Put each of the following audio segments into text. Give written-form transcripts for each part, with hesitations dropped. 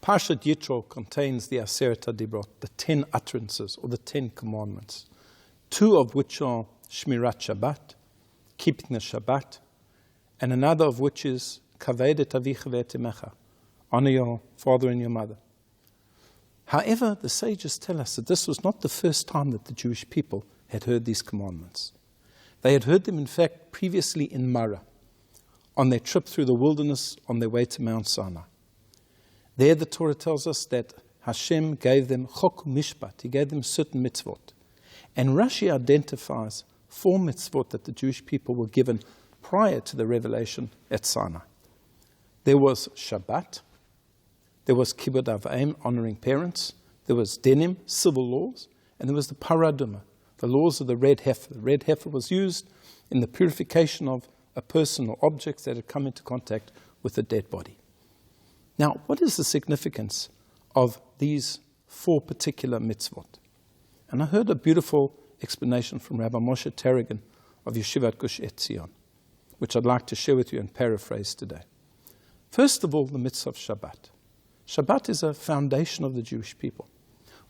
Parshat Yitro contains the Aseret HaDibrot, the 10 utterances or the 10 commandments, 2 of which are Shmirat Shabbat, keeping the Shabbat, and another of which is Kaved et avicha ve'et imecha, honor your father and your mother. However, the sages tell us that this was not the first time that the Jewish people had heard these commandments. They had heard them, in fact, previously in Marah, on their trip through the wilderness on their way to Mount Sinai. There the Torah tells us that Hashem gave them chok mishpat, He gave them certain mitzvot. And Rashi identifies 4 mitzvot that the Jewish people were given prior to the revelation at Sinai. There was Shabbat, there was Kibbud Avayim, honoring parents, there was Denim, civil laws, and there was the Paraduma, the laws of the red heifer. The red heifer was used in the purification of a person or objects that had come into contact with a dead body. Now, what is the significance of these 4 particular mitzvot? And I heard a beautiful explanation from Rabbi Moshe Tarragon of Yeshivat Gush Etzion, which I'd like to share with you and paraphrase today. First of all, the mitzvah of Shabbat. Shabbat is a foundation of the Jewish people.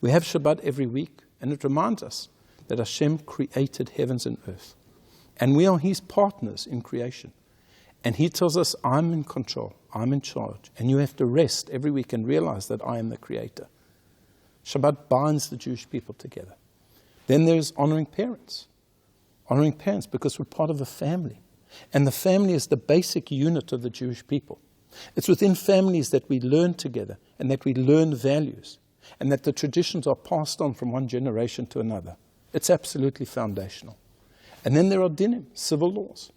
We have Shabbat every week, and it reminds us that Hashem created heavens and earth. And we are His partners in creation. And He tells us, I'm in control, I'm in charge, and you have to rest every week and realize that I am the Creator. Shabbat binds the Jewish people together. Then there's honoring parents. Honoring parents because we're part of a family. And the family is the basic unit of the Jewish people. It's within families that we learn together and that we learn values and that the traditions are passed on from one generation to another. It's absolutely foundational. And then there are dinim, civil laws.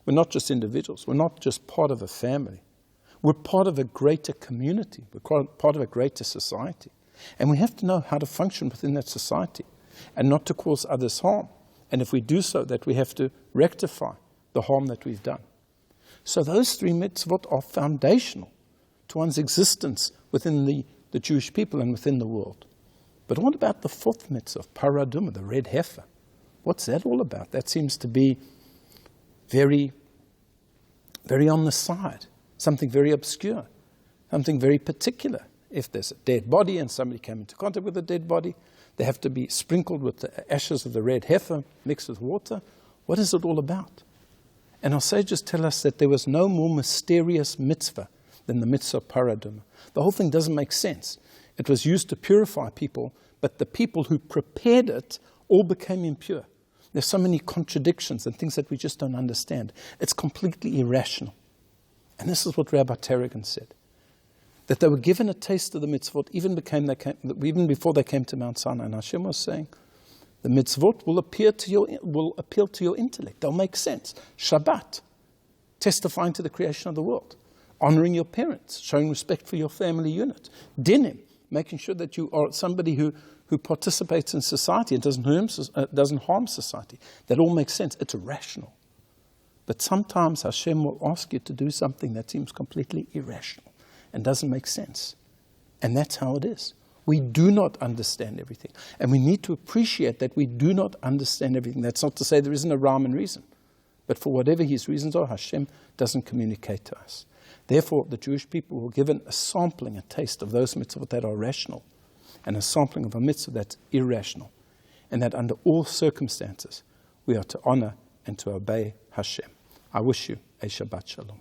We're not just individuals. We're not just part of a family. We're part of a greater community. We're part of a greater society. And we have to know how to function within that society and not to cause others harm. And if we do so, that we have to rectify the harm that we've done. So those 3 mitzvot are foundational to one's existence within the Jewish people and within the world. But what about the 4th mitzvah, paraduma, the red heifer? What's that all about? That seems to be very, very on the side, something very obscure, something very particular. If there's a dead body and somebody came into contact with a dead body, they have to be sprinkled with the ashes of the red heifer mixed with water. What is it all about? And our sages tell us that there was no more mysterious mitzvah than the mitzvah of paraduma. The whole thing doesn't make sense. It was used to purify people, but the people who prepared it all became impure. There's so many contradictions and things that we just don't understand. It's completely irrational. And this is what Rabbi Tarragon said, that they were given a taste of the mitzvot even before they came to Mount Sinai. And Hashem was saying, the mitzvot will appeal to your intellect. They'll make sense. Shabbat, testifying to the creation of the world. Honoring your parents, showing respect for your family unit. Dinim, making sure that you are somebody who participates in society and doesn't harm society. That all makes sense. It's rational. But sometimes Hashem will ask you to do something that seems completely irrational and doesn't make sense. And that's how it is. We do not understand everything. And we need to appreciate that we do not understand everything. That's not to say there isn't a rhyme and reason. But for whatever His reasons are, Hashem doesn't communicate to us. Therefore, the Jewish people were given a sampling, a taste of those mitzvot that are rational, and a sampling of a mitzvah that's irrational, and that under all circumstances we are to honor and to obey Hashem. I wish you a Shabbat Shalom.